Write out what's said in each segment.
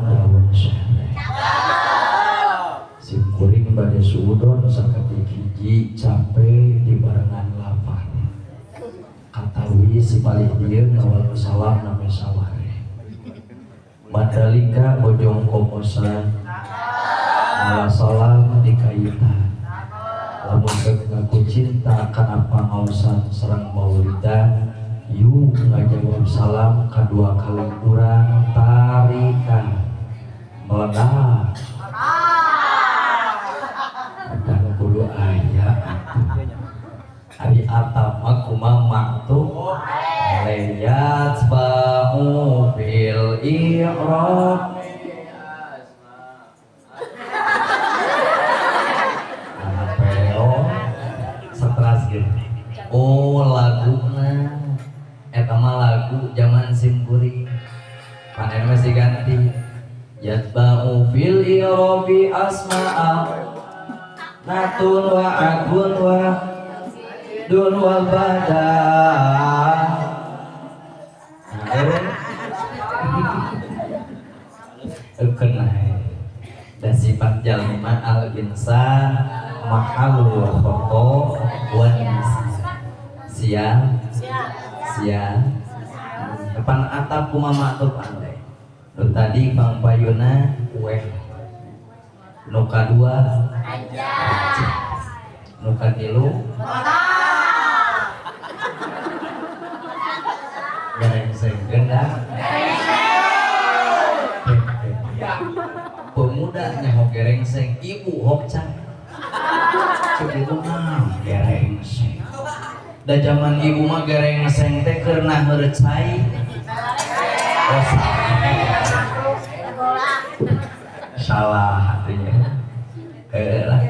daun syareh sim kuring bade suudon saketik hiji capek di barengan lapar katawi si palih dieu ngawal salam nami saware Madalika bojong komosan ala salam di kaitan lamun ngaku cinta kana pangausan serang maulidan yuk ngajawab salam kedua kali kurang tarikan meledak dan kudu ayah hari atap aku mama tuh leyat bahu bil i'rab oh laguna eta mah lagu zaman simkuring panen masih ganti yatba'u fil i'rabi asma'a natun wa adun wa dun wa bada kenai dan sifat jalma al insan mahalul khoto wa siang depan atap kumama tuh pandai tadi bang payuna kue nuka dua nuka tilu gerengseng gendang pemuda nyaho gerengseng ibu hokcang ibu mah gerengseng da zaman ibu mah gerengseng teh keurnah merecai salah hatinya lah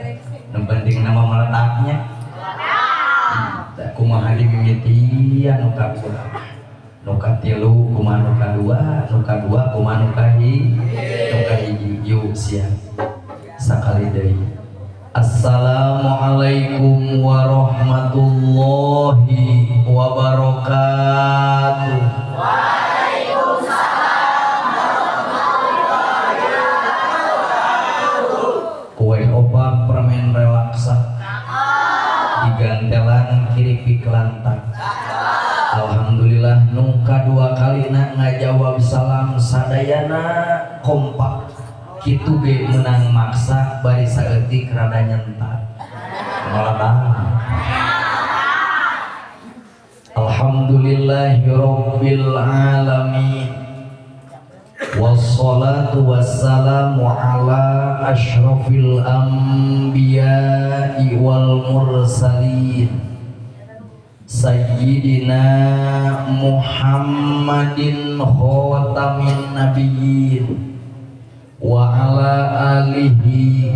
penting nama meletaknya kumaha dimimitian nuka kurang nuka tilu kumaha nuka dua kumaha nuka hiji yuk siap sakali deui. Assalamualaikum warahmatullahi wabarakatuh. Waalaikumsalam warahmatullahi wabarakatuh. Kue opak permen relaksa digantelan kiripik lantak. Alhamdulillah nuka dua kali ngajawab salam sadayana kompak kitu ge menang maksa bari saeutik rada nyentak meledak. Alhamdulillahirabbil alamin wassalatu wassalamu ala asyrafil anbiya'i wal mursalin sayyidina Muhammadin khatamin nabiyyin wa ala alihi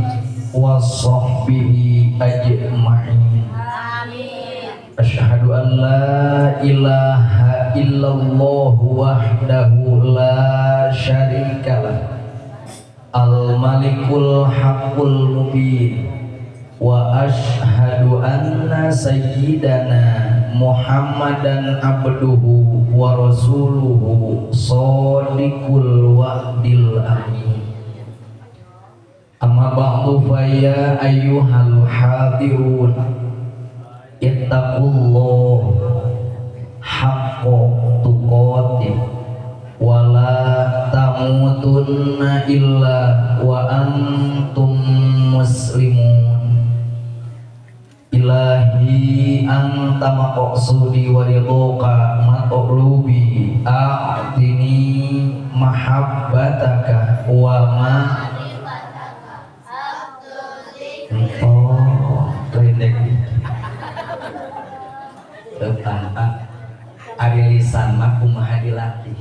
wa sahbihi ajma'in. Amin. Asyhadu an la ilaha illallah wahdahu la syarikalah al-malikul haqqul mubin wa asyhadu anna sayyidana Muhammadan abduhu wa rasuluhu shadiqul wa'dil amin. Amma ba'du fa ya ayyuhal hadirun ittaqullah haqqa tuqatih wa la tamutunna illa wa antum muslimun. Ilahi anta maqsudi wa ridhoka matlubi a'tini mahabbataka wa ma tanpa ari lisan mah kumaha dilatih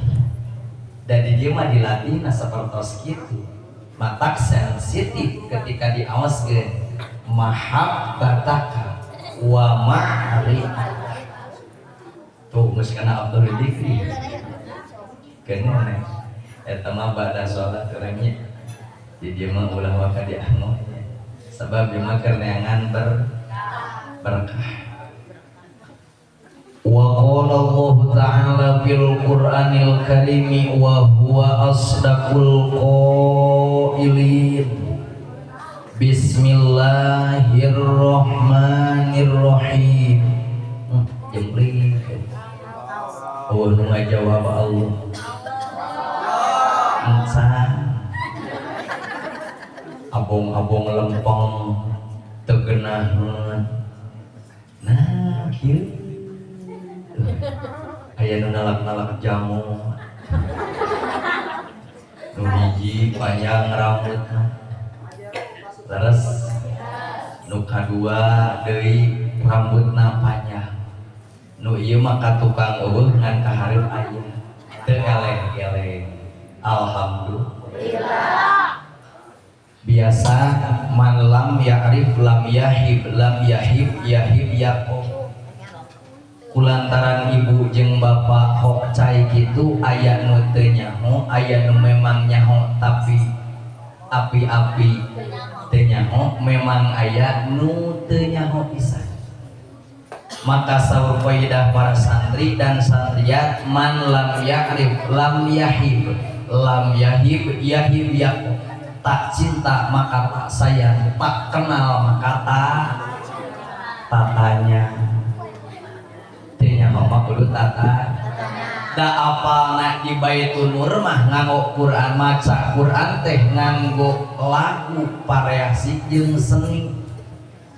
dan di dia mah dilatih na sapertos kitu matak sensitif ketika diawaskeun mahabbataka wa ma'rifat tuh geus kana Abdul Dikri keneh eta mah bada salat orangnya di dia mah ulah waka di anu sebab dia mah keur neangan berkah. Wa qala Qalallahu ta'ala fil Qur'anil Karimi wa huwa asdaqul qailin. Bismillahirrahmanirrahim. Jembling. Oh, nu ngajawab Allah. Insan. Abong-abong lempeng tegenaheun. Nah, kieu. Aya nu nalak-nalak jamu. Nu hiji panjang rambutna. Terus nu kadua deui rambutna panjang. Nu ieu mah ka tukang eueuh ngan kahareup aya. Teu eleng-eleng. Alhamdulillah. Biasa man lam ya'rif lam yahib yahib yaqob. Kulantaran ibu jeung bapak hok cai gitu aya nu teu nyaho, aya nu memang nyaho tapi api-api teu nyaho, memang aya nu teu nyaho pisan. Maka saur faidah para santri dan santriat, man lam ya'rif lam yahib yahib yaqob. Tak cinta maka tak sayang, tak kenal maka tatanya. Tanya mama kudu tata. Da apalna di Baitul Nur mah nganggo Quran, maca Quran teh nganggo lagu variasi jeung seni.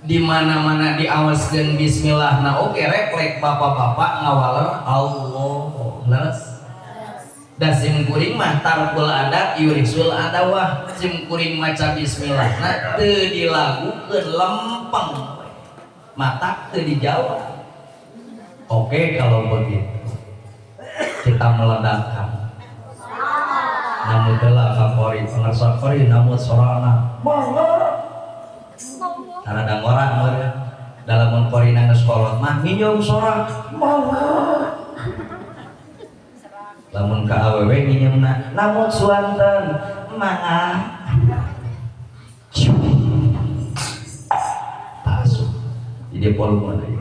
Di mana-mana diawaskeun bismillah. Nah oke refleks bapak-bapak ngawaler Allah. Leres. Da sim kuring mah tarkul adat yurisul adawah. Sim kuring maca bismillah nah teu dilagukeun lempeng mata teu dijawab. Oke kalau begitu kita meledakkan namun telah kapori pengersa kori namun sorana karena ada orang dalam mengkori nang sekolah mah minum sorang lamun ka awewe nginyeumna namun suanten mangga tasu jadi volume deui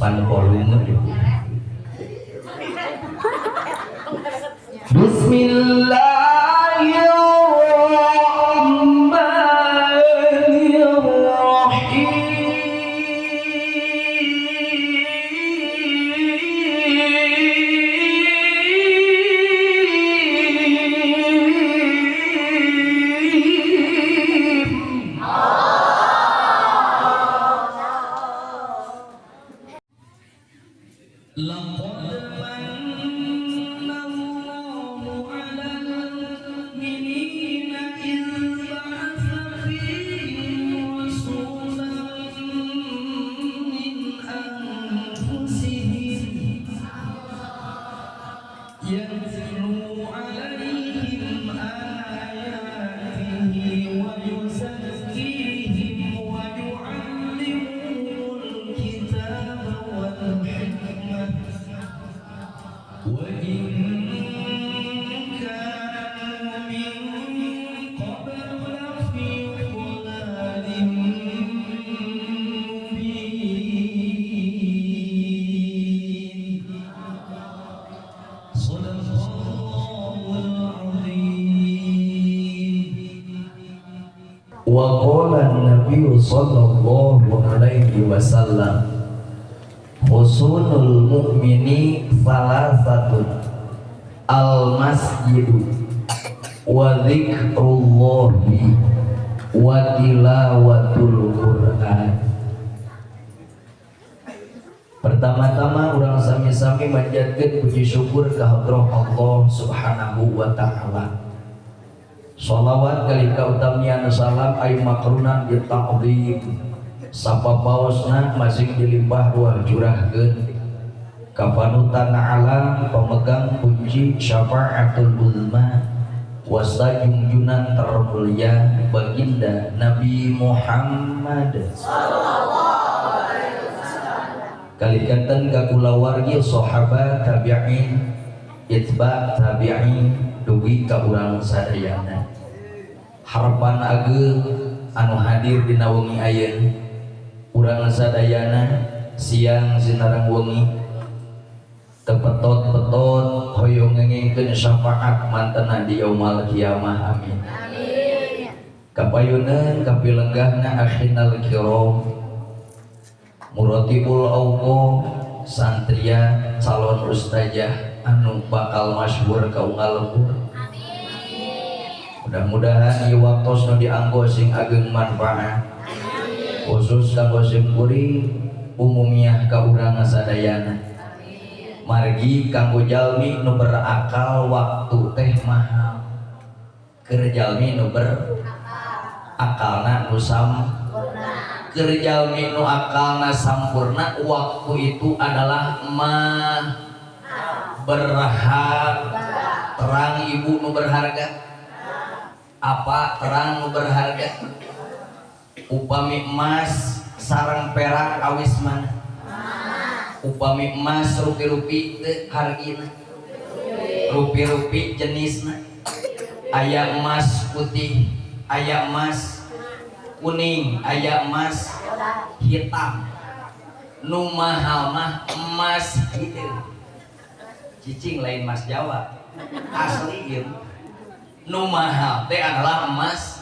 pan volume deui Bismillahirrahmanirrahim. Wa qala an-nabiy sallallahu alaihi wasallam husnul mu'mini salasatun al-masjidu wa dzikrullahi wa tilawatul Qur'an. Pertama-tama urang sami-sami manjatkeun puji syukur ka hadrah Allah Subhanahu wa taala. Sholawat kali kautamian salam ay makrunan bi ta'dhim sapapaosna masing dilimpah ruah curahkeun ka panutan alam pemegang kunci syafaatul ulma wasta junjunan termulia baginda Nabi Muhammad sallallahu alaihi wasallam kalikatan ka kulawargi sahabat tabi'in itba tabi'in dugi ka urang sadayana harapan ageung anu hadir dina wengi ayeuna urang sadayana siang sinareng wengi tepetot-petot hoyong ngengengkeun syafaat mantena di yaumul kiamah amin. Kapayunan kapilenggahna akhinal kiram muratibul auqo santria calon ustazah anu bakal masyhur ka unggal lembur. Mudah-mudahan ieu waktos nu dianggo sing ageng manfaat khusus kanggo sing kuring umumiah ka urang sadayana. Margi kanggo jalmi nu berakal waktu teh mahal. Keur jalmi nu berakalna nu sampurna. Keur jalmi nu akalna sampurna waktu itu adalah berharga. Terang ibu nu berharga. Apa terang nu berharga? Upami emas sareng perak awis mana? Upami emas rupi-rupi teu hargina. Rupi-rupi jenisna. Aya emas putih, aya emas kuning, aya emas hitam. Nu mahal mah emas hitam. Cicing lain emas Jawa. Asli ieu. Nu mahal teh adalah emas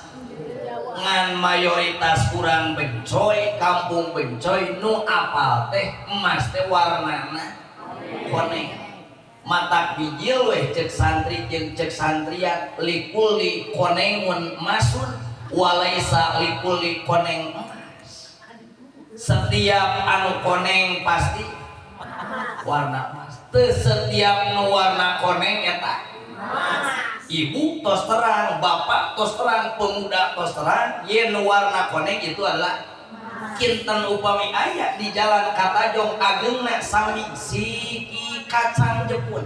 ngan mayoritas kurang bencoy kampung bencoy nu apal teh emas teh warnana koneng matak bijil weh cek santri jeung cek santriat likuli konengun emasun walaisa likuli koneng emas. Setiap anu koneng pasti warna emas. Teu setiap nu warna koneng eta emas. Ibu tos terang, bapak tos terang, pemuda tos terang, yen warna koneng itu adalah kinten upami aya di jalan Katajong ageungna sami siki kacang jepun,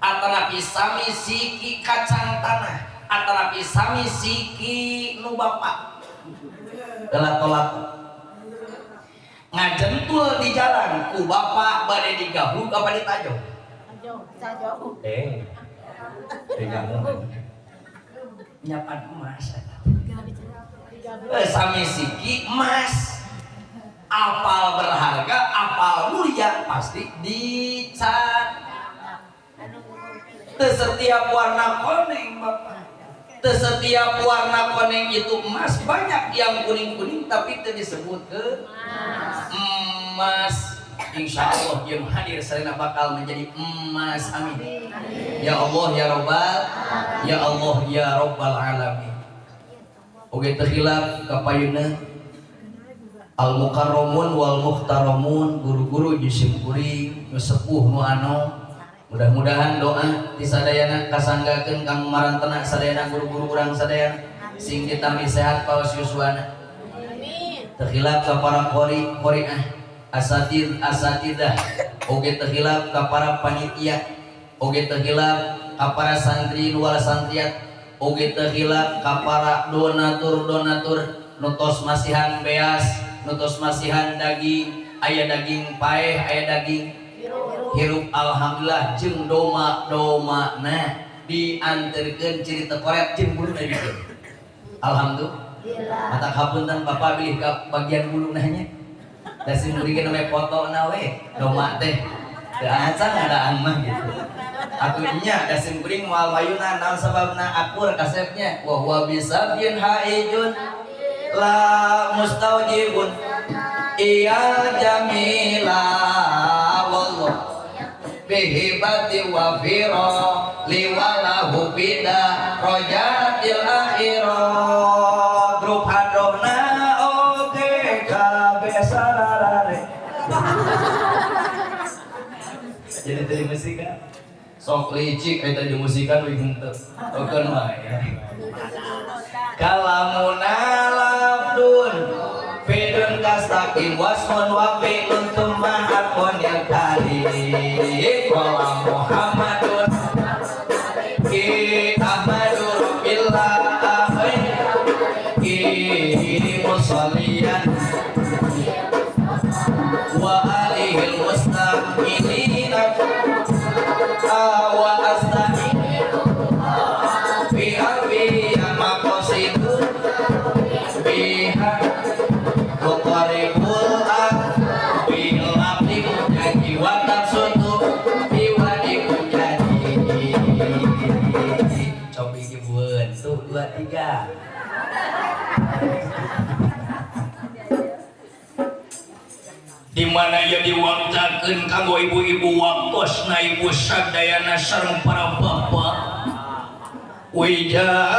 atanapi sami siki kacang tanah, atanapi sami siki nu bapak. Gelato-lato ngajentul di jalan ku bapak bade digabung apa ditajong? Tajong. Nyapan emas sami siki emas apal berharga apal mulia pasti dicat. Teu setiap warna koneng bapak, teu setiap warna koneng itu emas. Banyak yang kuning-kuning tapi teu disebut ke emas. Insya Allah yang hadir sarana bakal menjadi emas amin. Ya Allah ya Rabbal, ya Allah ya Rabbal alamin. Oge teu hilap kapayuna al mukarramun wal muhtaramun, guru-guru jisim kuring nu sepuh nu anu. Mudah-mudahan doa ti sadayana kasanggakeun kang marantena sadayana guru-guru urang sadayana sing ditami sehat paos yuswana. Amin. Teu hilap ka para qori'ah asatidah oge teu hilap ka para panitia, oge teu hilap ka para santri wal santriat, oge teu hilap ka para donatur nu tos masihan beas, nu tos masihan daging, aya daging paeh, aya daging hirup. Alhamdulillah jeung doma-domana dianterkeun ciri teu koret jeung buluna dieu. Alhamdulillah. Mata hapunten Bapak pilih ka bagian bulunanya. Dasi murigeun we foto na we doma teh teu acan ngadaan mah gitu. Atunya dasi muring moal mayuna naon sababna akur kasepnya wa huwa bisabin haijun la mustaujibun iya jamila wallah bihibati wa fira liwalahu bida rojatil akhirah grup hadrona oke kabesarare. Jadi tadi musika sok licik eta di musika we henteu okeun mah ya. Kalamuna labdun fidun kastaqim wasmun wa fi'lun tsumma hakun yang tadi qala Muhammadun ki ahmadur billah ki musalliyan wa alihil mustaqimina wa astaqim fi harbi maqasidun biha muqaribul bil 2, 3. Di mana ya diwaktakeun kanggo ibu-ibu waktosna ibu sadayana sareng para bapak wijar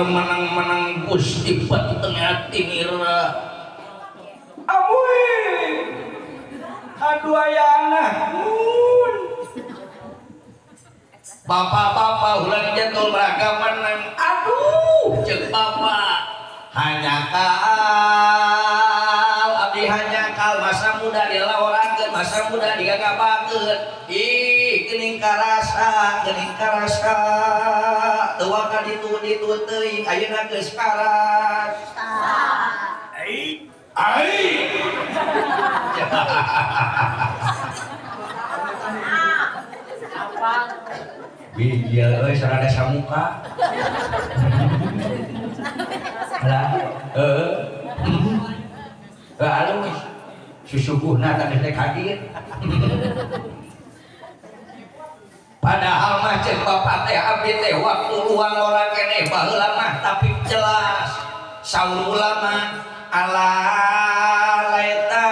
menang-menang Gusti tengah tinira amuy aduh aya anak bapak-bapak ulah jatuh ragaman aduh jeung bapak hanya kal abdi hanya kal masa muda dilaurakeun masa muda digagabakeun ih geuning karasa teu ka ditu teuing ayeuna geus karas ai Bieu euy sarada samuka lah alus susuguhna teh teh kaget padahal mah ceuk bapak teh abdi teh waktu luang ora keneh baheula mah tapi jelas saur ulama ala laita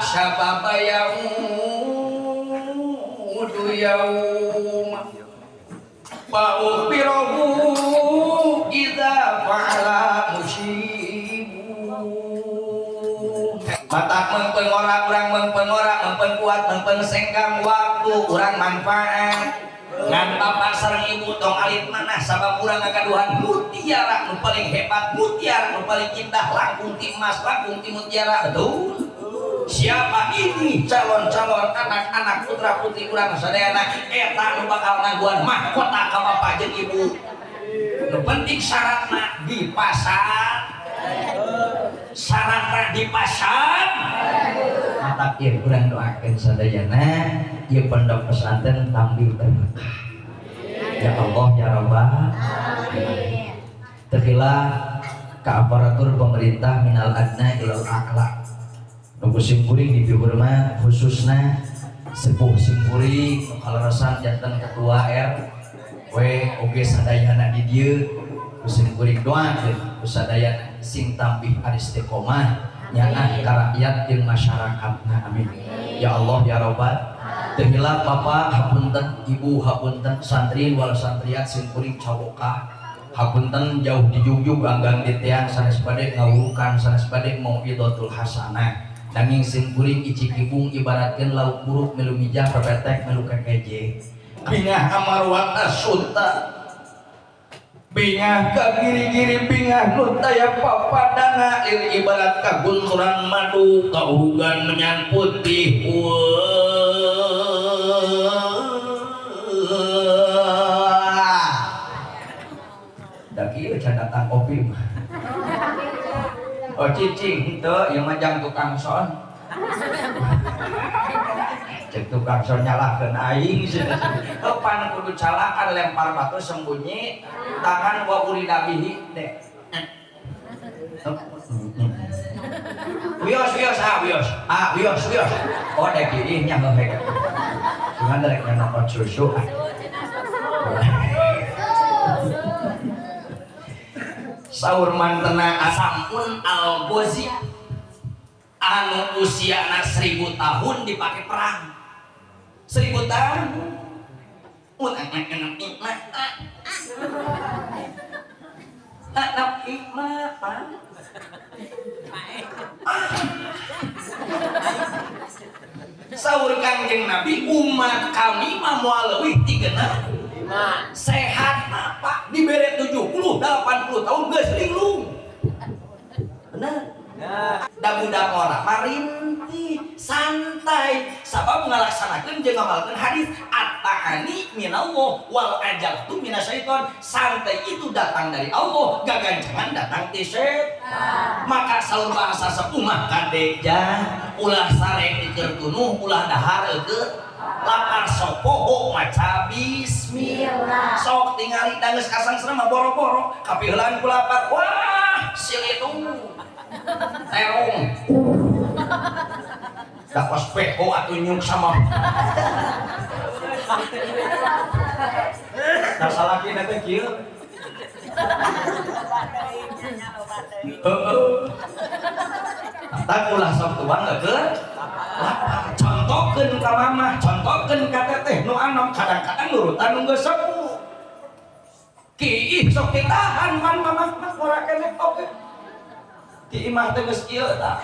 sababa yaudu yaum ba'ukhbirahu idza fa'ala musibu matak mengpeung urang mengpeung kuat mengpeung senggang waktu urang manfaat ngan bapak sareng ibu tong alit manah sabab urang ngagaduhan mutiara nu paling hebat mutiara nu paling indah langkung ti emas langkung ti mutiara betul siapa ini calon-calon anak-anak putra putri urang sadayana eta nu bakal ngangguan mahkota ka bapak jeung ibu nu penting syaratna di pasar mata ieu urang doakeun sadayana ieu pondok pesantren tampil berkah ya Allah ya Rabbal alamin tekilah ka aparatur pemerintah minal adna ilal a'la nu simkuring di hormat khususna sepuh simkuring nu kalerasan janten ketua RW oge sadayana di dieu simkuring doakeun sadayana sing tampih istiqomah nyaah ka rakyat jeung masyarakatna amin ya Allah ya Rabbal tehilah bapak hapunten ibu hapunten santri wal santriat simkuring cawoka hapunten jauh di jugjug anggang diteang sanes bade ngawurukan sanes bade mau'idatul hasanah nanging simkuring icik ibung ibaratkeun lauk buruk melu mijah pepetek melu kekeje bingah amarwat asunta bingah ka giri-giri bingah nu taya papadana ibarat kagunturan madu kaugan menyan putih da kieu can datang kopi mah oh cicing henteu ieu mah jang tukang son cek tukang son nyalakeun aing pan kudu calakan lempar batu sembunyi tangan wa urida bihi dek wios oh dek ieu nya heuh cuman rek nyampot susu saur mantena asampun al-Ghazi anu usiana 1000 tahun dipake perang 1000 tahun anak hikmah saur Kangjeng Nabi umat kami mah moal leuwih ti genep sehat Pak dibere 70 80 tahun geus linglung bener da budak ora marinti santai sabab ngalaksanakeun jeung ngamalkeun hadis at-ta'ani minallah wal ajaltu minasyaiton santai itu datang dari Allah gagancangan datang ti setan maka saur bahasa sepuh mah kadeja ulah sareng dikeun tunuh ulah dahar eukeun lapar sopoho maca bismillah sok tingali dangeus kasangsana mah boro-boro kapiheulan ku lapar wah silitung terong dapat peko atau nyung sama tak salah kita kecil tak ulah sok tuang ke contohkeun ka mama contohkeun ka teteh nu anom kadang-kadang nurutan nu geus sepuh kiih sok ditahan man mama mah ora keneh oge ki imah teh geus kieu tah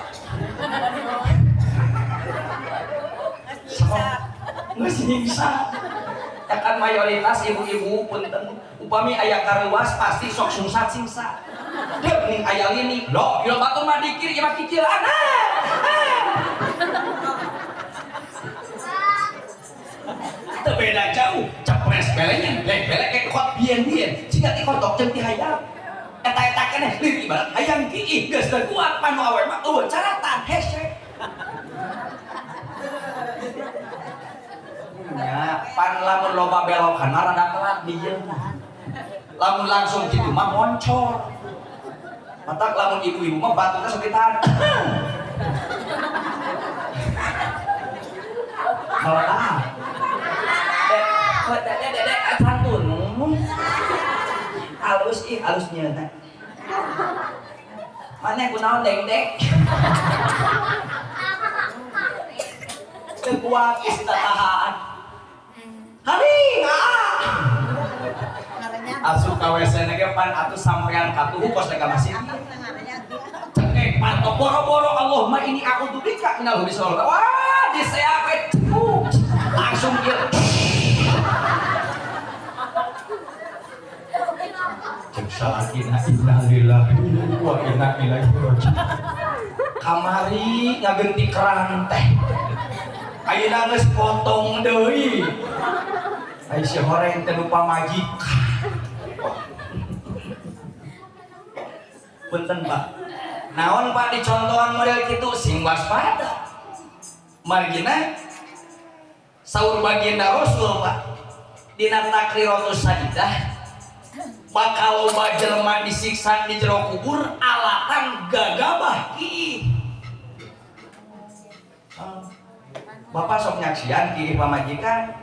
geus nyiksa kan mayoritas ibu-ibu punten upami aya kareuwas pasti sok sungsat singsa deuh ning aya lini lo ieu batur mah dikir ieu mah kicilan teu beda jauh cepres belenya belek ke kot bieu-bieu siga ti kotok jeung ti hayam eta keneh lirik ibarat hayam kiih geus teu kuat panu awewe mah eueuh caratan hese ya pan lamun loba belokan rada telat dieu lamun langsung kitu mah moncor matak lamun ibu-ibu mah batuna sok ditahan malah dek santun halus halus nyeuna maneh kunaon dek teu kuat isi tahan hari asup ka WC ge pan atuh sampean katuhu kos lega masih pan boro-boro Allahumma ini aku dubika minal hubis wah diseape langsung kieu cek salakina innalillahi wa inna ilaihi raji'un kamari ngagenti keran teh ayeuna geus potong deui ai si horeng teh lupa majikan punten Pak naon Pak dicontohan model kitu sing waspada margina saur baginda Rasul Pak dina takriratus sajidah bakal loba jelema disiksa di jero kubur alatan gagabah kiih Bapak sok nyaksian kiih pamajikan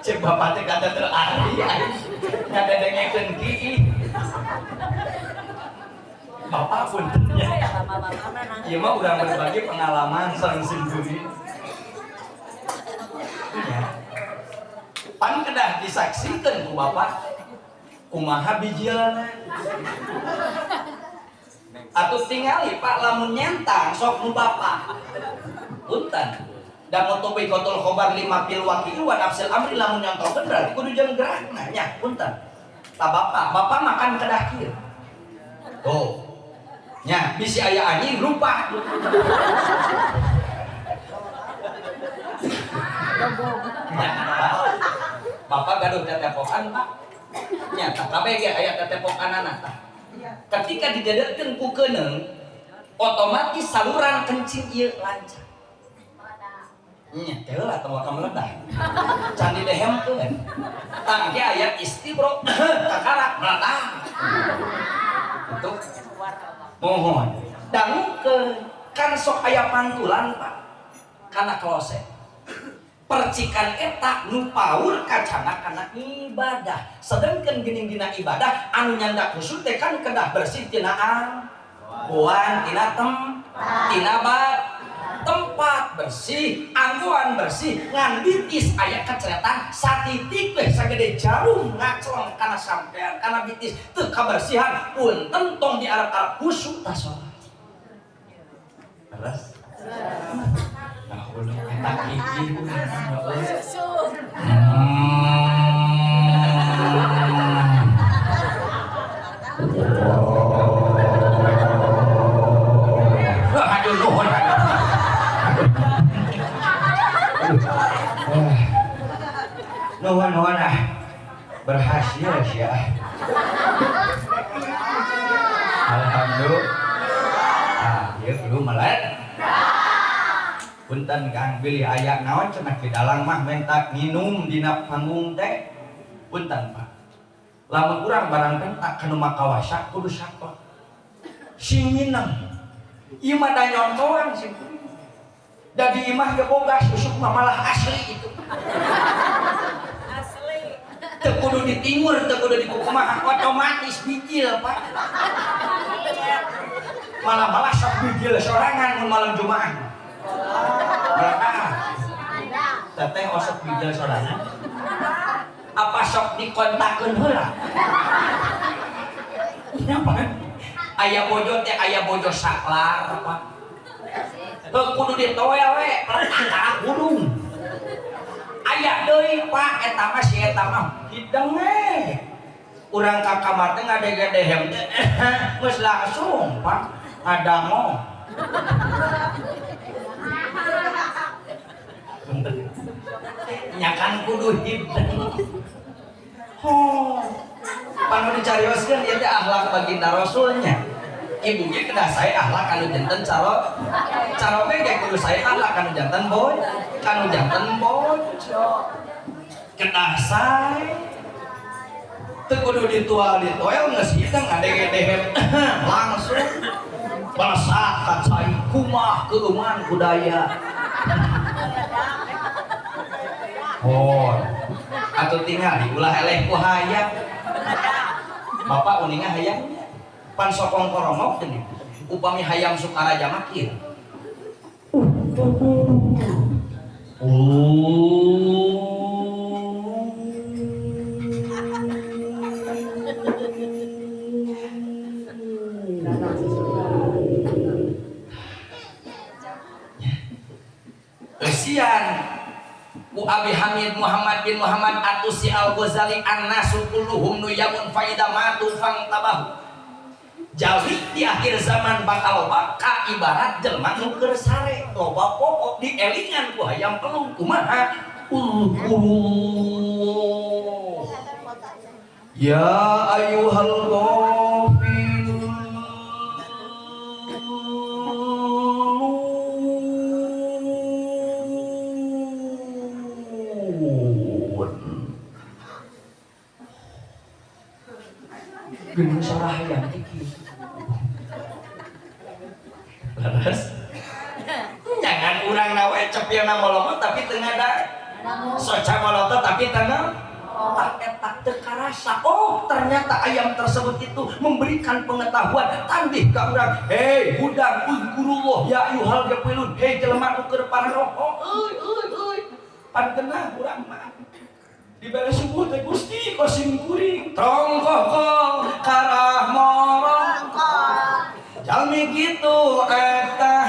cek bapak teh kada teu ahli ngadedengekeun kiih bapak puntennya ieu mah urang berbagi pengalaman sareng simkuring ya pan kedah disaksikeun ku bapak kumaha bijilna atuh tingali Pak lamun nyentang sok nu bapak punten da mutubi kotul khobar 5 pil wakil wa nafsil amri lamun nyontokeun berarti kudu jeung gerakna nya punten tah bapak makan kedah kieu tuh nya bisi aya anjing lupa bapak gaduh tetepokan Pak nya tah kabeh ge aya tetepokanana tah ketika didadekeun ku keuneng otomatis saluran kencing ieu lancar nya teh lah tong ka meledak can didehemkeun tang ge aya istibro kakarak meledak itu mohon dangukeun kan sok aya pantulan Pak kana kloset percikan eta nu paur kacana kana ibadah sedengkeun geuning dina ibadah anu nyanda khusyuk teh kan kedah bersih tina anggoan tina tempat bersih anggoan bersih ngan bitis aya keceretan satitik teh sagede jarum ngaclong kana sampean kana bitis teu kabersihan punten tong diarep-arep khusyuk tah salat terus tak iki nuhun berhasil ya alhamdulillah ya belum melet punten Kang bilih aya naon cenah di dalang mah mentak nginum dina panggung teh punten Pak lamun urang barang pentak kana makawasa kudu sakot sing mineng ieu mah da nyontoan sing Dari imah ge boga susuk mah malah asli itu. Asli. Teu kudu di timur, teu kudu di kumaha, otomatis bijil Pak. Malah sok bijil sorangan mun malam Jumat. Berkah. Teteh osok bijil sorangan. Apa sok dikontakeun heula? Nyapa? Aya bojo teh aya bojo saklar Pak. Teu kudu ditoel we, pertangkara gunung. Aya deui Pak eta mah si eta mah hideng we. Urang ka kamar teh ngadege-dehem teh geus langsung Pak ngadango. Nyakan kudu hideng. Oh. Panu dicarioskeun ieu teh akhlak baginda Rasulnya. Ibu ge kedah sae akhlak kanu janten caro ge kudu sae akhlak kanu janten bojo. Kedah sae teu kudu ditual geus hideng ngadege-dehem langsung balesat ka cai kumah keuman budaya. Oh, atuh tingali ulah eleh ku hayang. Bapak uninga hayangnya pan sokong koromok teh upami hayam Sukaraja mah kieu. Kesian ku Abi Hamid Muhammad bin Muhammad Atusi Al-Ghazali an-nasu kulluhum nuyamun faida matu fangtabahu. Jalmi di akhir zaman bakal baka ibarat jelma nu keur sare loba pokok dielingan ku hayam pelung kumaha ya ayyuhal ghafilun geuning sarah hayam iki. Terus jangan urang nawe cepilna molot tapi teu ngada soca molot tapi teu eta teu karasa. Oh ternyata ayam tersebut itu memberikan pengetahuan tandih ka urang. Hei budang uzkurullah ya ayyuhal ghafilun. Hei jelema nu keur pararoho euy pan kenah urang mah dibere subuh teh Gusti kosim kuring trongkong karah morong jalmi kitu etah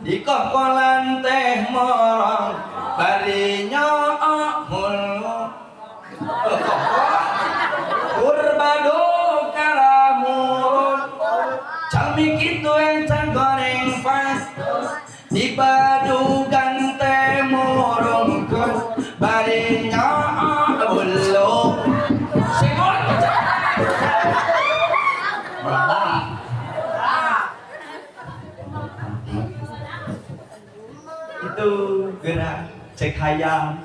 di kokolan teh morong bari nyook mulu kurbado kalamurun jalmi kitu etah goreng pas di badugan teh morong bari nyook mulu simon itu gerak cek hayam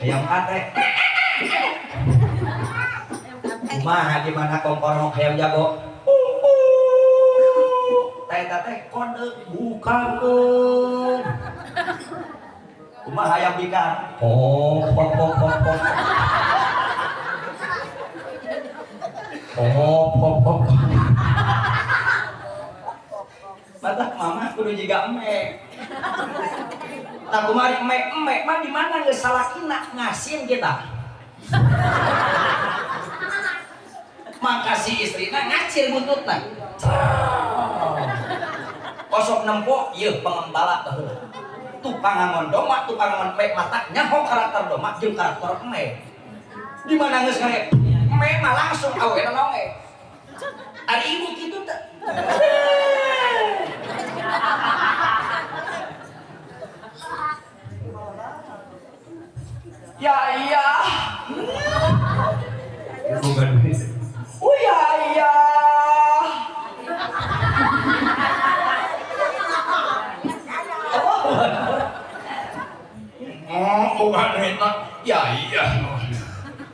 kate kumaha di mana kongkorong hayam jago teh kode bukakeun kumaha hayam bikan pok Batak mama kudu jiga emek. Tak kumari emek mah di mana geus salakina ngasin kita. Makasih istrina ngacir buntutna. Kosok nempo ieu pengembala teh. Tukang ngamon doma, tukang ngamon emek mata nyaho karakter doma jeung karakter emek. Di mana geus ngare emek mah langsung aweuna nawe. Ari ibu kitu teh. Ya iya. Bukan begitu. Oh ya iya. Oh bukan itu. Ya iya.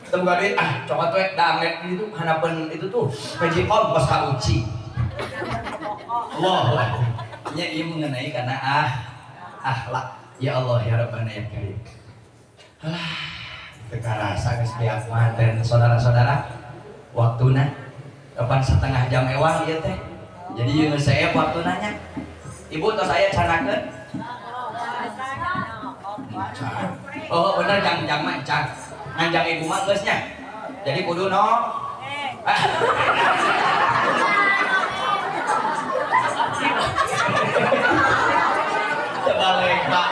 Kita bukan itu. Coba tuh damet itu hanapan itu tuh. Pejikon pas kauci. Allah nya ieu mengenai karena akhlak ya Allah ya Rabbana ya Karim. Alah teu karasa geus biak manten saudara-saudara waktuna kapan setengah jam ewang ieu teh. Jadi ieu saya waktu nanya. Ibu tos aya canakeun? Oh bener jang mancang. Nganjang ibu mah geus nya. Jadi kudu no. Balik Pak.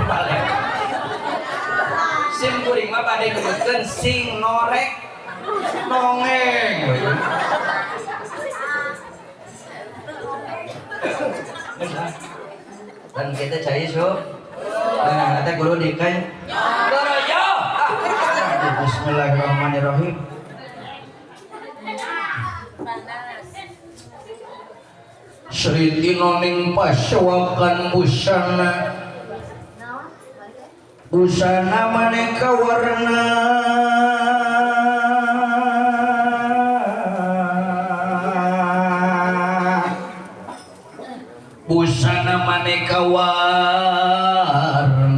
Balik. Sim kuring mah bade kebeutkeun sing norek nongeng. Dan kita cari so. Nah, nanti guru dikan. Guru yo. Bismillahirrahmanirrahim. Sri tinoning pasyawakan busana maneka warna busana maneka warna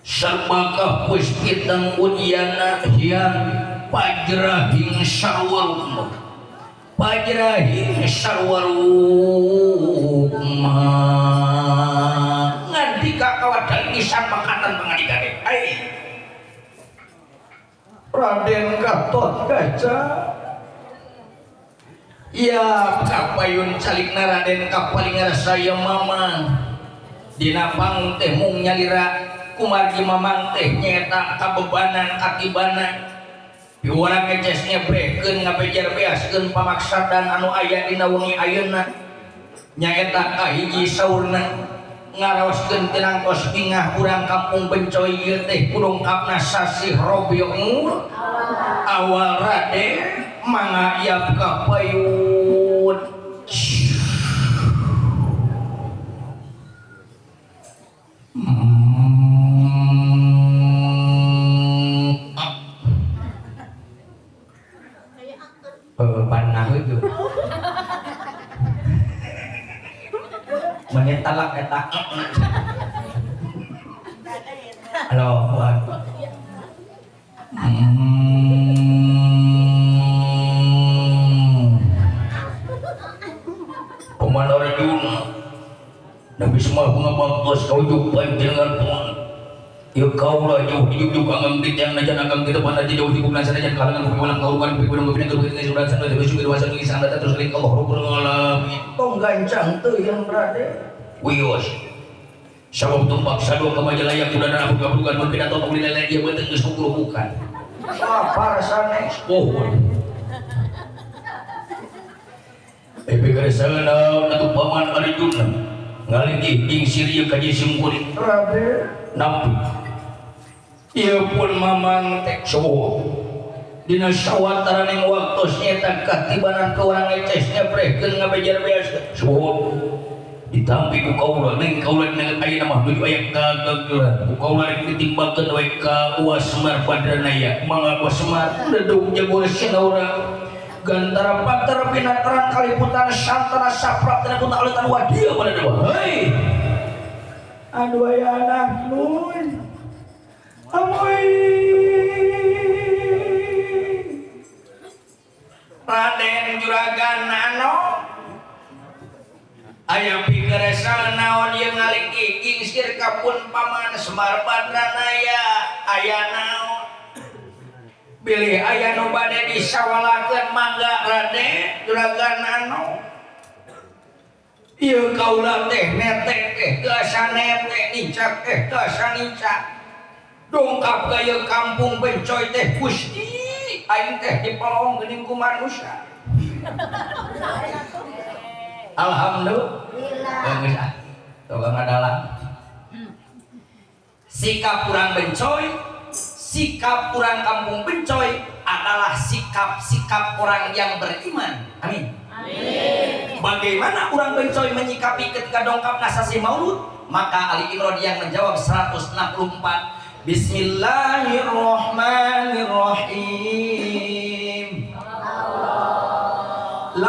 sarmaka puspitang udiana yang pajrahing sarwalum pajrahing sarwalum nganti kakawadan nisan makanan pengadikane Raden Gatot Kaca ya kapayun calikna Raden kapalingan saya mamang dina pang teh mung nyalira kumargi mamang teh nyeta kabebanan akibanan piwarang ngecesnya breken ngabejar beaskeun pamaksadan anu aya dina wengi ayeuna nyaeta kahiji saurna ngaraoskeun tinangtos bingah urang kampung Bencoy ieu teh kudongkapna sasih Rabiul awal Raden mangayap kapayun panah itu menyetalak eta halo Komandan Arjuna Nabi semua bunga bagus kau jumpai dengan Tuhan ya kau lah jauh hidup juga ngambil yang najan agam kita pada jauh di bulan sana jangan kalangan bumi malam kau kan bumi bumi bumi ini sudah sana terus juga dewasa lagi sana terus lagi Allah Rabbul Alamin tong gancang tuh yang berada wios sabab tumpak sadu kamajalaya kuda dan aku bukan berbeda atau pembeli lele dia betul geus bukan apa rasanya pohon Ebegaresana natu paman Arjuna ngalingih ing Syria kaji singkuring Raden nabi ieu pun mamang tek sobo dina sawataraning waktos nyata katibanan ke urang ecesnya brekeun ngabejar beas sobo ditampi ku kaula ning kaula ning ayeuna mah nuju aya kagagelan ku kaula rek ditimbangkeun we ka Uas Semar Padranaya mangga Uas Semar dedung jago sina urang gantara pantar pinataran kaliputan santana saprak tina kunta alitan wadia pada dewa hei aduh ya anak nun amoy Raden Juragan Nano aya pigeresan naon ieu ngalik iking sirkapun paman Semar Padranaya aya naon pilih aya nu bade disawalakeun mangga Raden Juragan Nano ieu kaula teh netek teh tiasa netek nicak teh tiasa nicak dongkap gaya kampung Bencoy teh Gusti aing teh dipelong geuning ku manusia alhamdulillah geus ah tong ngadalang sikap urang Bencoy sikap orang kampung Bencoy adalah sikap-sikap orang yang beriman. Amin. Amin. Bagaimana orang Bencoy menyikapi ketika dongkap nasasi maulud? Maka Ali Imran yang menjawab 164. Bismillahirrahmanirrahim.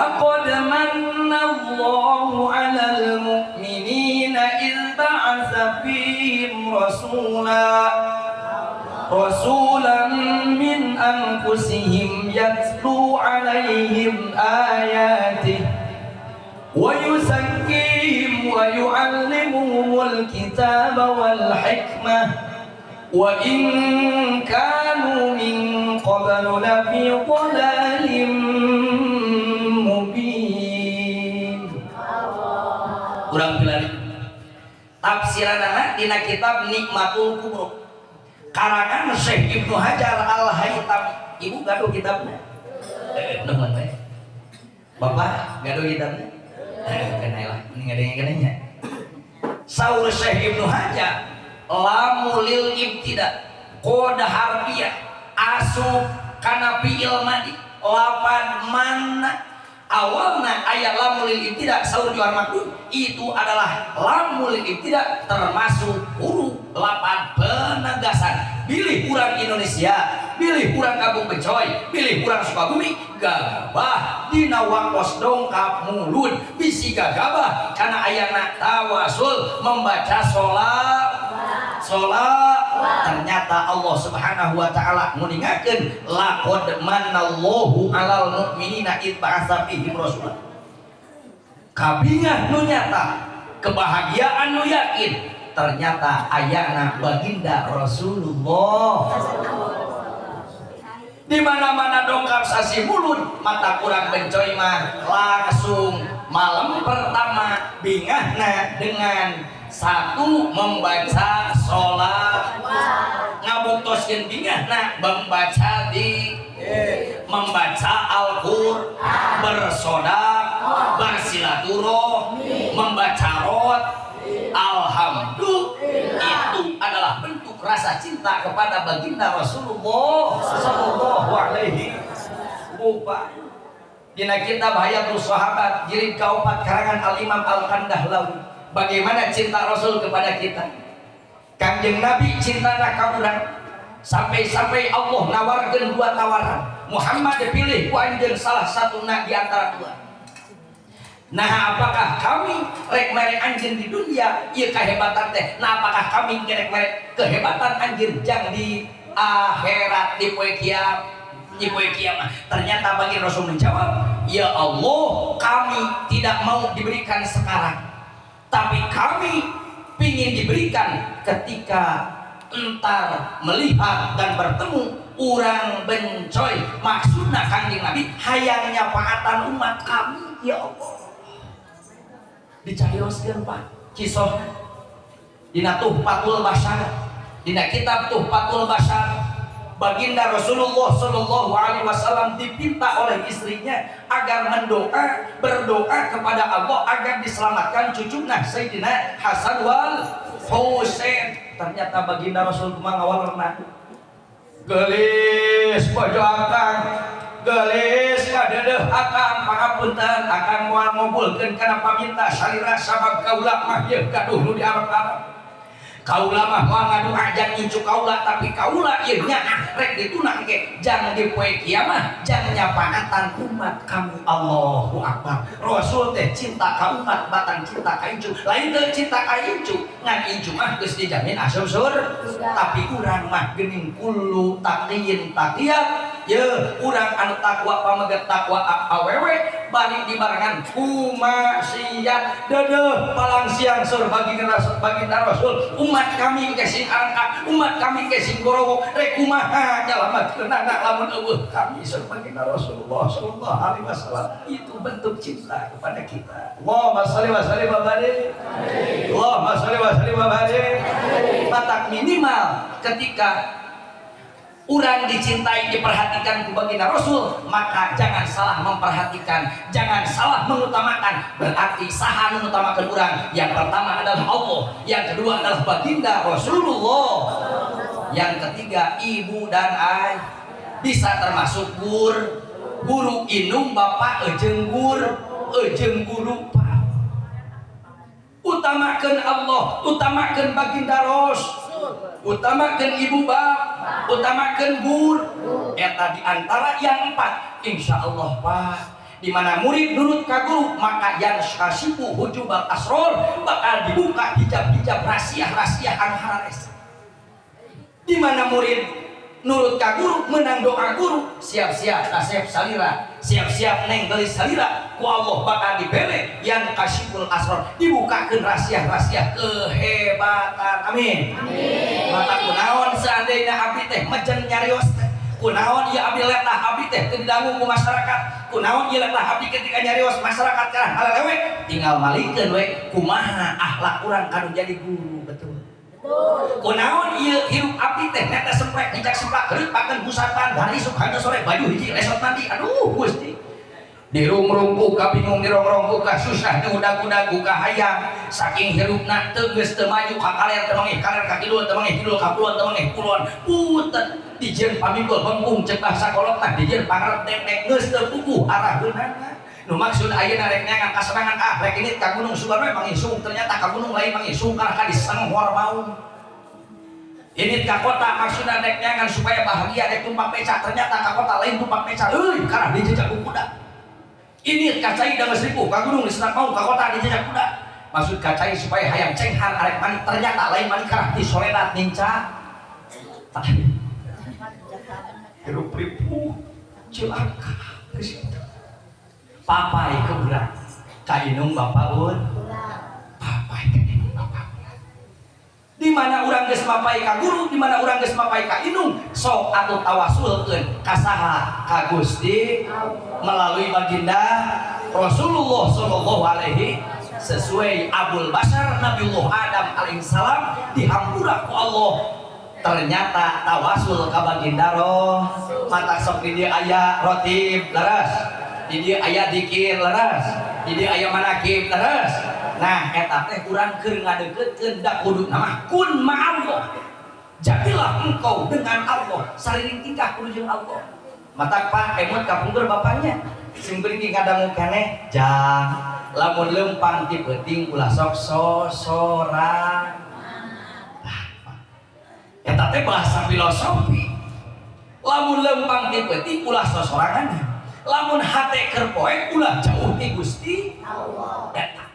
laqad manna Allahu 'alal mu'minina idz ba'atsa fihim rasulan min anfusihim yatlu 'alaihim ayatihi wa yuzakkihim wa yu'allimuhumul kitaba wal hikmah wa in kanu min qablu lafi dhalalin mubin. Urang pilari tafsiranana dina kitab Nikmatul Kubro karangan Syekh Ibnu Hajar Al-Haytami. Ibu gaduh kitabna? Nemen we. Bapak gaduh kitabna? Kenailah, mending ngadeng-ngadengnya. Saur Syekh Ibnu Hajar lamulil ibtida koda harfiah asub kana fi'il madi lapan mana awalna ayat lamulil ibtida saur jual makhluk itu adalah lamulil ibtida termasuk huruf lapan penegasan. Pilih kurang Indonesia, pilih kurang Kampung Becoy, pilih kurang Sukabumi, gagabah dina wakos dongkap mulut bisi gagabah karena ayana tawasul membaca sholat. Ternyata Allah Subhanahu wa taala nguningakeun laqad manallahu 'alal mu'minina id ba'atsa fihim rasulan. Kabingah nu nyata, kebahagiaan nu yakin, ternyata ayana baginda Rasulullah. Di mana-mana dongkap sasi mulut, mata kurang bencoy mah langsung malam pertama bingahna dengan satu membaca sholat ngabuktoskeun bingahna membaca membaca Al-Qur'an bersodak bersilaturahmi membaca rot alhamdulillah. Itu adalah bentuk rasa cinta kepada baginda Rasulullah sallallahu alaihi wasallam. Dina kitab Hayatul Sahabat jilid kaopat karangan Al-Imam Al-Kandahlawi, bagaimana cinta Rasul kepada kita. Kanjeng Nabi cintana ka urang sampai-sampai Allah nawarkeun dua tawaran. Muhammad dipilih ku anjeun salah satuna di antara dua. Nah, apakah kami rek mere anjeun di dunia ieu kahebatan teh? Nah, apakah kami rek mere kehebatan anjeun jang di akhirat di poe kiamat? Di poe kiamat. Ternyata bagi Rasul menjawab, ya Allah, kami tidak mau diberikan sekarang, tapi kami ingin diberikan ketika entar melihat dan bertemu urang bencoy. Maksudna Kanjeng Nabi hayang nyapaatan umat kami, ya Allah. Dicarioskeun Pak kisahna dina Tuhfatul Basyar, dina kitab Tuhfatul Basyar. Baginda Rasulullah sallallahu alaihi wasallam dipinta oleh istrinya agar berdoa kepada Allah agar diselamatkan cucunya Sayyidina Hasan wal Husain. Ternyata baginda Rasul kumaha ngawalerna, gelis bojo akang, gelis kadeueuh akang, pangapunten akang moal ngobulkeun kana paminta salira sabab kaula mah ieu gaduh nu diarep-arep. Kaula mah moal ngadu ajang incu kaula, tapi kaula ieu nya rek ditunang ge jang di poe kiamat jang nyapaatan umat kami. Allahu Akbar. Rasul teh cinta ka umat batang cinta ka incu, lain teh cinta ka incu. Ngan incu mah geus dijamin asup surga, tapi urang mah geuning kullu taqiyin taqiyat. Ye urang anu takwa pameget takwa awewe bari dibarengan kumaksiat deudeuh palang siang sur baginda Rasul. Umat kami kesing angkat, umat kami kesing gorowo, rek kumaha nyalametkeun anak lamun eueuh kami sur baginda Rasulullah sallallahu alaihi wasallam. Itu bentuk cinta kepada kita. Allahumma shalli wa sallim wa barik. Allahumma shalli wa sallim wa barik. Batak minimal ketika urang dicintai, diperhatikan ku baginda Rasul, maka jangan salah memperhatikan, jangan salah mengutamakan. Berarti saha mengutamakan urang. Yang pertama adalah Allah, yang kedua adalah baginda Rasulullah, yang ketiga ibu dan ayah, bisa termasuk guru indung bapak ejeng guru pak. Utamakan Allah, utamakan baginda Rasul, utamakan ibu bapak, utamakan guru. Eta di antara yang empat, insya Allah Pak, Di mana murid nurut ka guru maka yang kasipu hujubal asror, bakal dibuka hijab-hijab rahasia-rahasia anu harares. Di mana murid nurut ka guru menang doa guru, siap-siap kasep salira, siap-siap neng gelis salira, ku Allah bakal dibere yang kasipul asror, dibukakeun rahasia-rahasia kehebatan. Amin. Amin. Mata kunaon seandainya abdi teh mejen nyarios, kunaon ieu abdi letah abdi teh teu didangu ku masyarakat, kunaon ieu letah abdi ketika nyarios masyarakat karah halalewe, tinggal malikeun we kumaha akhlak urang kanu jadi guru. Betul. Kunaon ieu hirup abdi teh neta semprek hijak semplak heureut pakeun busatan dari sukhana sore baju hiji lesot mandi. Aduh Gusti, dirungrungku ka bingung, dirongrongku ka susah, diudag-udag ka hayang, saking hirupna teu geus teu maju ka kaler teu mangeh kaler ka kidul teu mangeh kidul ka kulon teu mangeh kulon putet dijieun pamikul bengkung cek bahasa kolotna dijieun pangarep nek geus teu puguh arah beunana. Nu maksud ayeuna rek nyangan kaserangan rek ini ka Gunung Sugarwe mangisung, ternyata ka gunung lain mangisung karena ka disanghor maung. Ini ka kota maksudna rek nyangan supaya bahagia rek tumpak beca, ternyata ka kota lain tumpak beca euy karena dijejak ku kuda. Ini kacai da geus ripuh ka gunung diserat maung ka kota dijejak kuda. Maksud kacai supaya hayang cenghan arek mani, ternyata lain mani karena di soledat ninca. Hirup ripuh cilaka geus papai keberat kainung bapak un papai kainung bapak urat. Di mana urang geus mapai ka guru, di mana urang geus mapai ka inung, sok atuh tawasulkeun ka saha? Ka Gusti melalui baginda Rasulullah sallallahu alaihi sesuai Abul Bashar Nabiullah Adam alaihissalam dihampura ku Allah. Ternyata tawasul ka baginda roh mata sok di dieu aya rotib laras, di dieu aya dikir leres, di dieu aya manakib leres. Nah eta teh urang keur ngadeukeutkeun da kudu nama kun ma'allah. Jadilah engkau dengan Allah, sariring tingkah kudu jeung Allah. Mata Pak emut kapungkur bapaknya sing beuring ngadangu keneh jang lamun leumpang ti peuting ulah sok sosoran. Eta teh bahasa filosofi. Lamun leumpang ti peuting ulah sosorangan, lamun hate keur poek ulah jauh ti Gusti Allah. Eta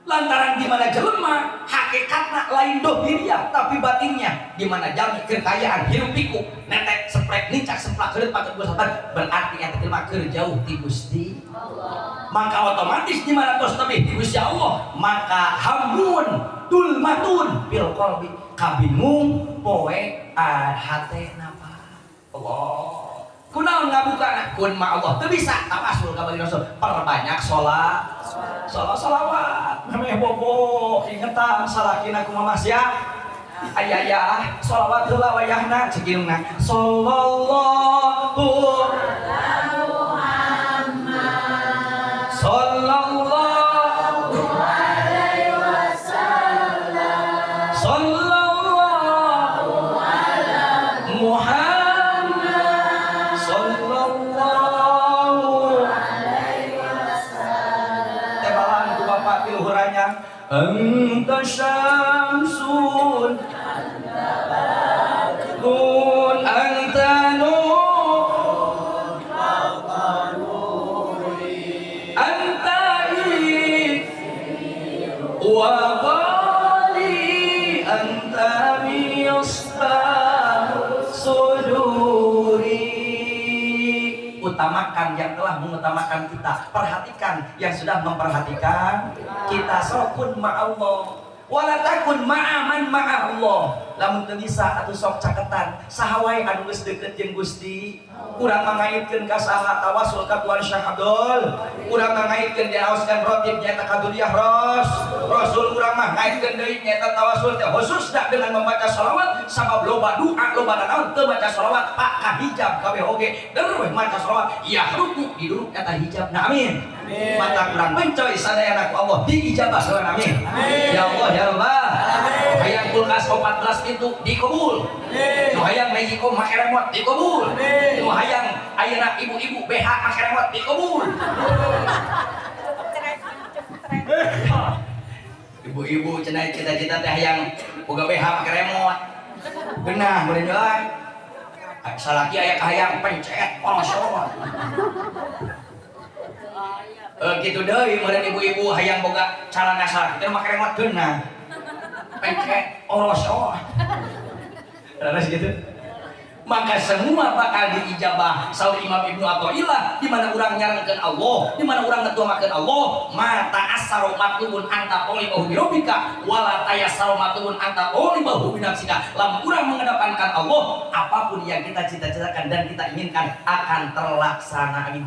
lantaran di mana jelema hakikatna lain dohiriyah tapi batinnya di mana jami kekayaan hirup pikuk netek seprek nincak semplak heureut pakeun busatan berarti eta teh mah keur jauh ti Gusti Allah. Maka otomatis di mana tos tebih ti Gusti Allah maka hamun dulmatun bil qalbi kabingung poek hate napa Allah. Kunaon ngabukana kun ma Allah teu bisa tawasul ka baginda Rasul, perbanyak sholawat namanya bobo ingetan salakina kumaha sia aya sholawat heula wayahna cekiungna sallallahu ala Muhammad sallallahu alaihi wasallam sallallahu ala Muhammad anta syamsun anta badrun anta nur anta wa qali anta misbah suduri. Utamakan yang telah mengutamakan kita, perhatikan yang sudah memperhatikan kita. Sokun ma'allah wala takun ma'aman ma'allah. Lamun teu bisa atuh sok caketan saha wae anu geus deukeut jeung Gusti. Urang mangaitkeun ka saha tawasul ka Tuan Syekh Abdul, urang mangaitkeun diaoskeun rotib nyaeta ka Duriah Rasul, urang mah ngaitkeun deui nyaeta tawasul teh khusus dak dengan membaca shalawat sabab loba doa loba naon teu baca shalawat pak ka hijab kabeh oge deueuh maca shalawat ya ruku diduruk eta hijab. Nah amin. Mata kurang pencoy sadayana ku Allah diijabah sawan amin. Ya Allah ya Rabbah. Hayang kulkas 14 pintu dikabul. Nu hayang Mexico make remote dikabul. Nu hayang ayeuna ibu-ibu BH make remote dikabul. Ibu-ibu cenah cita-cita teh hayang boga BH make remote. Beunah meureun euy. Salaki aya kahayang pencet on. Gitu deh, meureun ibu-ibu hayang boga calana salaki teh make remote geuna. Pengke orosol. Terus gitu. Maka semua bakal diijabah. Saur Imam Ibnu Athaillah, di mana urang nyarankeun Allah, di mana urang ngatuamakeun Allah, mata asaru matlubun anta qolibahu bi rabbika wala tayassaru matlubun anta qolibahu bi nafsika. Lamun urang mengedepankan Allah, apapun yang kita cita-citakan dan kita inginkan akan terlaksana. Amin.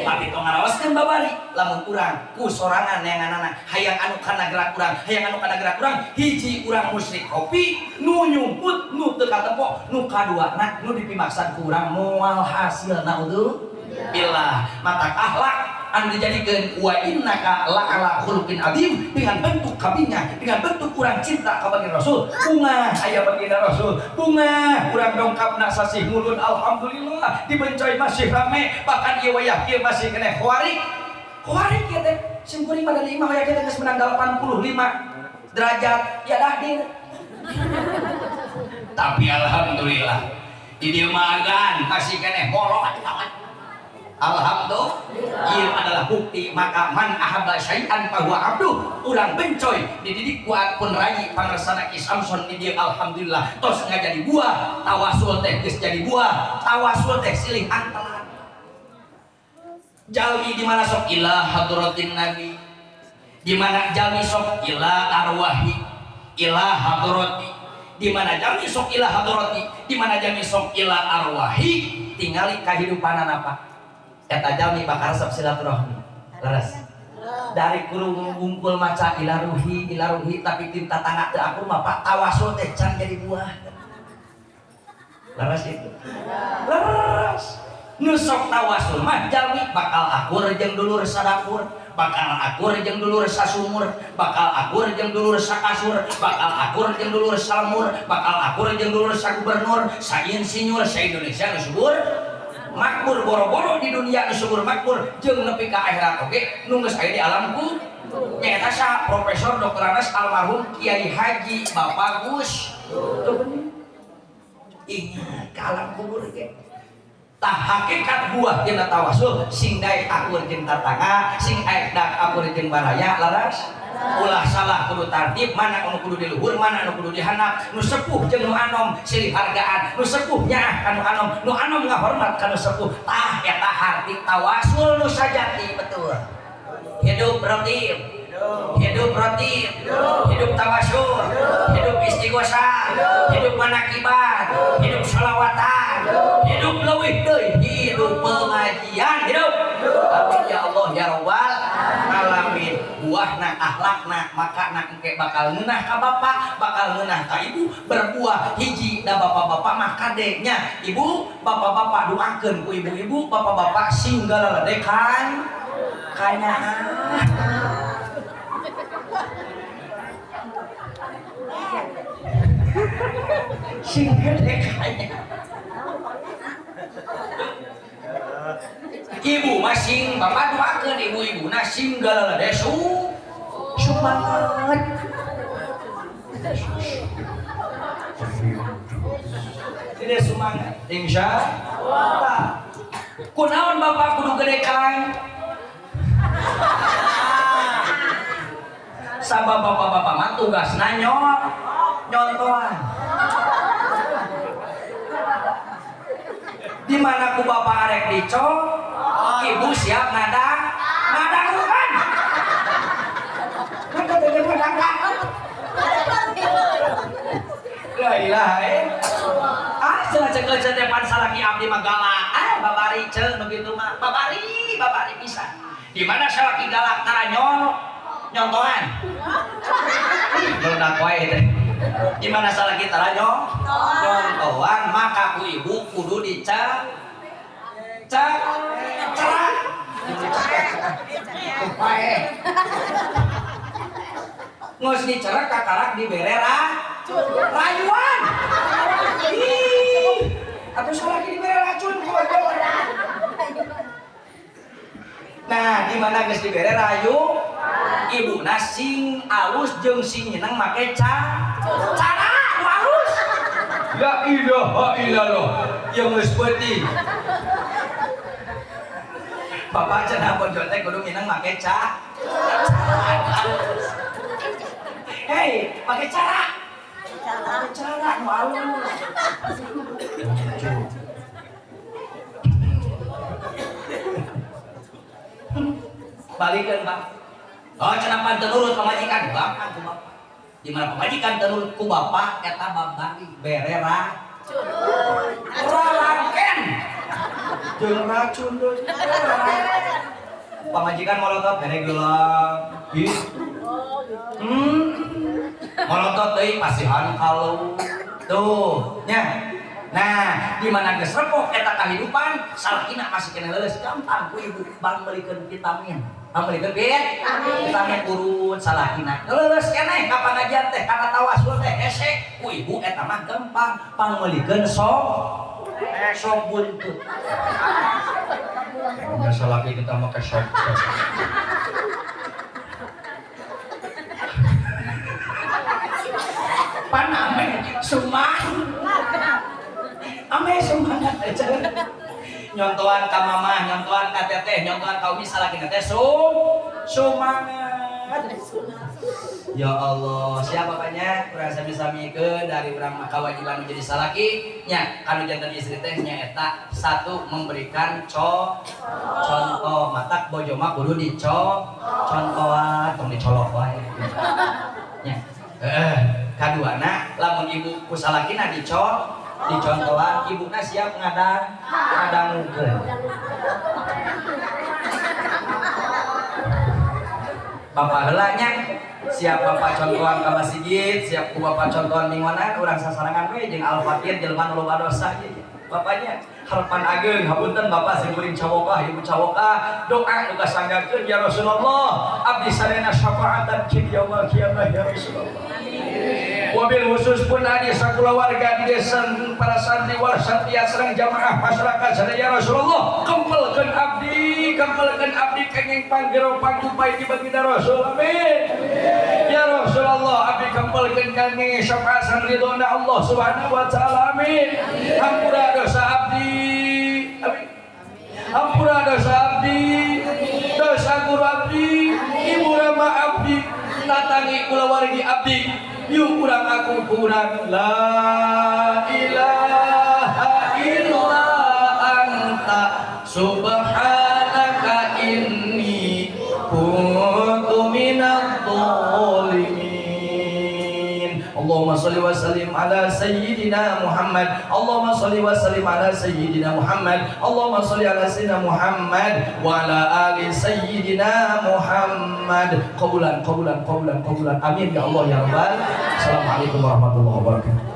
Tapi tong ngaraoskeun babari, lamun urang ku sorangan neanganana hayang anu kana gerak urang, hayang anu kana gerak urang, hiji urang musyrik kopi, nu nyumput, nu teu katempo, nu kaduana nu dipimaksan ku urang moal hasil naudzu billah. Mata akhlak anu dijadikeun wa innaka la'ala khuluqin adzim, dengan bentuk kabinya, dengan bentuk urang cinta ka baginda Rasul. Bunga aya baginda Rasul, bunga urang dongkapna sasih mulun alhamdulillah dibencoy masih rame, bahkan ieu wayah ieu masih keneh khawarik kieu teh simkuring pada 5 wayah kieu geus menang 85 derajat ya dah dir. Tapi alhamdulillah di dieu magan masih keneh molot. Alhamdulillah, ieu adalah bukti. Maka man ahabba syai'an fa huwa abduh. Urang bencoy dididik ku pun rayi pangarsana Ki Samson di dieu alhamdulillah tos ngajadi buah. Tawasul teh geus jadi buah. Tawasul teh silih antalan. Jalmi di mana sok ila hadratin nabi, di mana jalmi sok ila arwahi ila hadrati, di mana jalmi sok ila hadrati, di mana jalmi sok ila arwahi, tingali kahidupanan apa? Eta jalmi bakal resep silaturahmi. Leres. Dari kurung ngumpul maca ila ruhi, tapi tim tatangga teu akur mah Pak tawasul teh can jadi buah. Leres itu. Leres. Nusok tawasul mah jalmi bakal akur jeung dulur sadapur, bakal akur jeung dulur sasumur, bakal akur jeung dulur sakasur, bakal akur jeung dulur salamur, bakal akur jeung dulur sagubernur, sainsinyur sa-Indonesia nu subur makmur, boro-boro di dunia nu subur makmur jeung nepi ka akhirat oge nu geus aya di alam kubur. Nyaeta saha? Profesor Dr. Anas almarhum Kiai Haji Bapak Gus. Ingat ka alam kubur ge. Tah hakikat buah tina tawasul sing daek akur jeung tatangga, sing aek akur jeung baraya laras. Ulah salah kudu tartib, mana anu kudu di luhur, mana anu kudu dihandap, nu sepuh jeung nu anom silih hargaan, nu sepuh nyaah ka nu anom ngahormat ka nu sepuh. Tah eta harti tawasul nu sajati betul. Hidup rotib, hidup tawasul, hidup istighosah, hidup manakibat, hidup sholawatan, hidup leuwih deui, hidup pengajian, hidup. Amin ya Allah ya rabbal alamin. Buahna akhlakna makana engke bakal ngeunah ka bapa, bakal ngeunah ka ibu, berbuah hiji da bapak-bapak mah kadenya ibu, bapak-bapak doakeun ku ibu-ibu, bapak-bapak singgala ledekan kana sing gede kaya ibu masing bapak doakeun ibu-ibu na singgala desu semangat tidak semangat insya Allah. Kunaon bapak kudu gede kang sabab bapak-bapak mah tugasna nyontohan. Di mana ku bapak arek dicok, ibu siap ngadangukan. Kan teu ngadang. La ilaha illallah. Cenah cekel cetepan salaki abdi mah galak. Babari ceun begitu mah. Babari pisan. Di mana salaki galak tara nyontohan. Meledak wae teh. Di mana salah kita nyontohan, maka ku ibu kudu dicerak. Ngus dicerak kakarak dibere rayuan. Atuh salah dibere racun kodok. Nah, di mana geus dibere rayu, ibuna sing alus jeung sing nyeneng make cara nu alus. La ilaha illallah. Yang geus peuting. Bapak cenah bojo teh kudu minang make cara. Hei, pakai cara. Cara nu alus. Balikan Pak. Oh, cenah panten nurut pamajikan bapak ku bapak. Di mana pamajikan teu nurut ku bapak eta babari bere ralangken. Jeung racun deui. Pamajikan molotot bere geulang. Molotot deui pasihan kalau tuh nya. Nah, di mana geus repok eta kahidupan, salakina masih kena leuleus gampang ku ibu bang meulikeun vitamin. Meulikeun vitamin urut salakina. Leuleus keneh kapan aja teh kana tawasul teh hese ku ibu eta mah gampang pangeulikeun sok buntut. Ya salaki kita make sok. Paname sumah. Ame semangat aja. Nyontohan ka mama, nyontohan ka teteh, nyontohan ka umi salakina teh semangat. Ya Allah, siapa bapaknya? Urang sami-samikeun dari urang mah kewajiban menjadi salaki nya anu janten istri teh nya eta satu memberikan contoh matak bojo mah kudu contohan tong dicolok wae. Nya. Kaduana lamun ibu ku salakina dicontohan ibuna siap ngadangukeun. Bapak heula nya siap bapak contohan ka masjid, siap ku bapak contohan mingguanan urang sasarangan we jeung al-fakir jelema nu loba dosa ieu. Bapaknya harapan ageung hapunten bapak sing kuring cawokah ibu cawokah doa nu kasanggakeun ya Rasulullah abdi sarena syafaatan ki yaumil qiyamah ya Rasulullah. Wabil khusus pun adi sakula warga di desa para santri wal satria sareng jamaah masyarakat sadaya Rasulullah kempelkeun abdi kenging panggero pangupay di baginda Rasul amin. Ya Rasulullah abdi kempelkeun kangge syafaat ridhona Allah Subhanahu wa taala amin. Hampura dosa abdi amin. Hampura dosa abdi dosa guru abdi ibu rama abdi tatangi kulawargi abdi yuk kurang aku kurang la ilaha illa anta subhanaka inni kuntu minadh dhalimin. Allahumma shalli wa sallim ala sayyidina Muhammad. Allahumma shalli wa sallim ala sayyidina Muhammad. Allahumma shalli ala sayyidina Muhammad wa ala ali sayyidina Muhammad. Qabulan. Amin ya Allah ya Rabbal. Assalamualaikum warahmatullahi wabarakatuh.